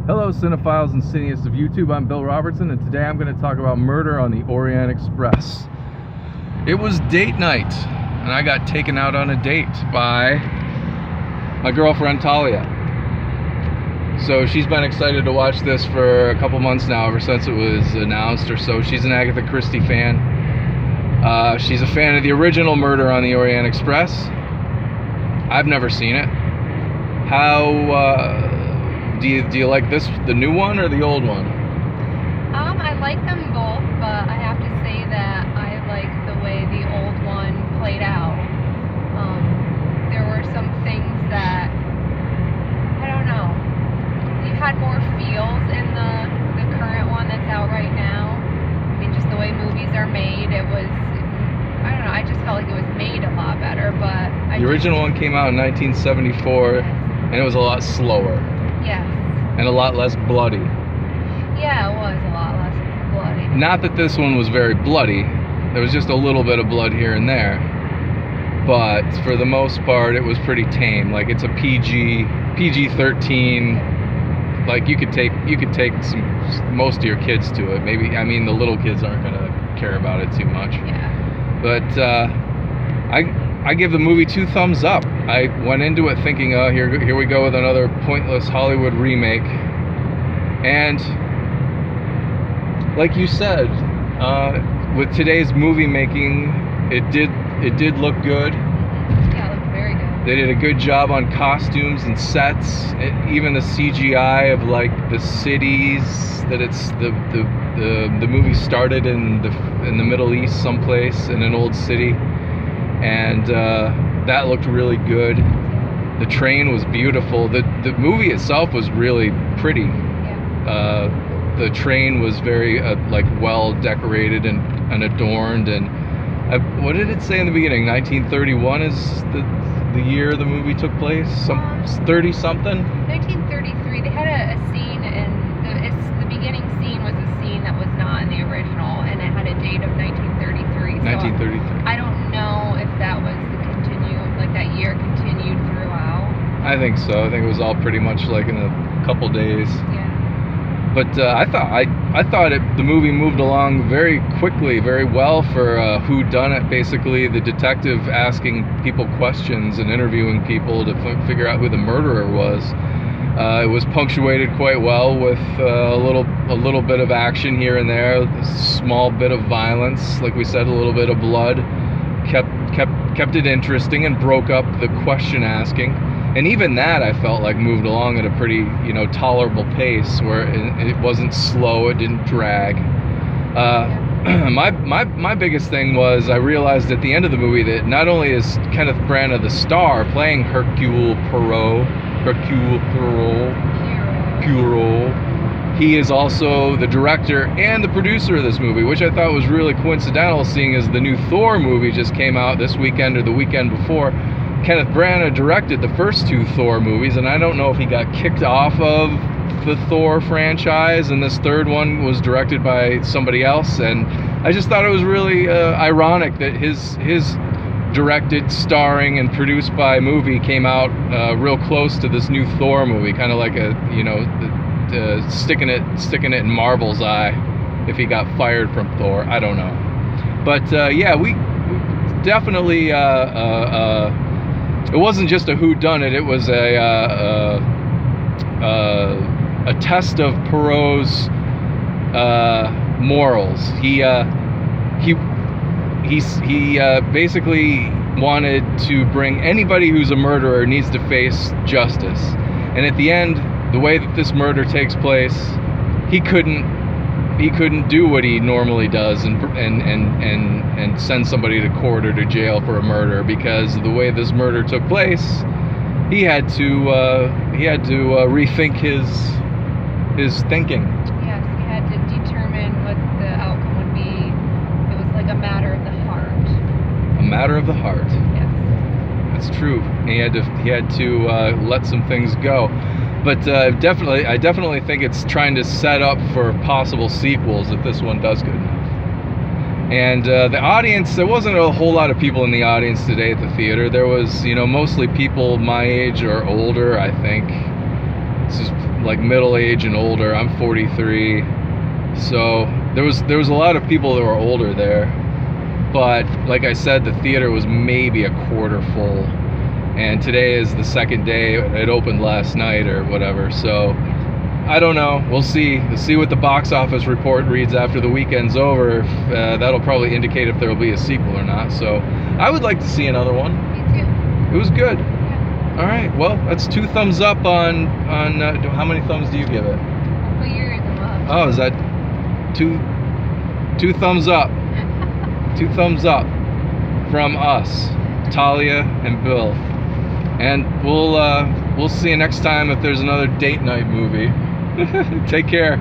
Hello cinephiles and cineasts of YouTube, I'm Bill Robertson, and today I'm going to talk about Murder on the Orient Express. It was date night, and I got taken out on a date by my girlfriend Talia. So she's been excited to watch this for a couple months now, ever since it was announced or so. She's an Agatha Christie fan. She's a fan of the original Murder on the Orient Express. I've never seen it. How do you like this, the new one or the old one? I like them both, but I have to say that I like the way the old one played out. There were some things that, I don't know, you had more feels in the current one that's out right now. I mean, just the way movies are made, it was, I don't know, I just felt like it was made a lot better, but the original one came out in 1974, and it was a lot slower. Yes. And a lot less bloody. Yeah, it was a lot less bloody. Not that this one was very bloody. There was just a little bit of blood here and there. But for the most part, it was pretty tame. Like, it's a PG-13. Like, you could take most of your kids to it. Maybe, I mean, the little kids aren't gonna care about it too much. Yeah. But I give the movie 2 thumbs up. I went into it thinking, oh, here we go with another pointless Hollywood remake. And like you said, with today's movie making, it did look good. Yeah, it looked very good. They did a good job on costumes and sets. Even the CGI of like the cities that it's the movie started in the Middle East someplace, in an old city. And that looked really good. The train was beautiful. The movie itself was really pretty. Yeah. The train was very like well decorated and adorned. And what did it say in the beginning? 1931 is the year the movie took place. 30 something. 1933. They had a scene, and the beginning scene was a scene that was not in the original, and it had a date of 1933. 1933. I don't know if that was that year continued throughout. I think so. I think it was all pretty much like in a couple days. Yeah. But I thought the movie moved along very quickly, very well for whodunit. Basically, the detective asking people questions and interviewing people to figure out who the murderer was. It was punctuated quite well with a little bit of action here and there, a small bit of violence, like we said, a little bit of blood. Kept it interesting and broke up the question asking, and even that I felt like moved along at a pretty tolerable pace, where it wasn't slow, it didn't drag. My biggest thing was I realized at the end of the movie that not only is Kenneth Branagh the star playing Hercule Poirot, he is also the director and the producer of this movie, which I thought was really coincidental, seeing as the new Thor movie just came out this weekend or the weekend before. Kenneth Branagh directed the first 2 Thor movies, and I don't know if he got kicked off of the Thor franchise, and this third one was directed by somebody else. And I just thought it was really ironic that his directed, starring, and produced by movie came out real close to this new Thor movie, kind of like a sticking it in Marvel's eye if he got fired from Thor. I don't know, but yeah, we definitely it wasn't just a whodunit. It was a test of Poirot's morals. He basically wanted to bring anybody who's a murderer needs to face justice, and at the end, the way that this murder takes place, he couldn't do what he normally does and send somebody to court or to jail for a murder, because the way this murder took place, he had to rethink his thinking. Yes, he had to determine what the outcome would be. It was like a matter of the heart. A matter of the heart. Yes. That's true. He had to let some things go. But I definitely think it's trying to set up for possible sequels if this one does good enough. And the audience, there wasn't a whole lot of people in the audience today at the theater. There was, mostly people my age or older, I think. This is like middle age and older. I'm 43, so there was a lot of people that were older there. But like I said, the theater was maybe a quarter full, and today is the second day. It opened last night or whatever, so I don't know. We'll see. We'll see what the box office report reads after the weekend's over. That'll probably indicate if there will be a sequel or not. So I would like to see another one. Me too. It was good. Yeah. All right. Well, that's 2 thumbs up on how many thumbs do you give it? Put yours above. Oh, is that two thumbs up? 2 thumbs up from us, Talia and Bill. And we'll see you next time if there's another date night movie. Take care.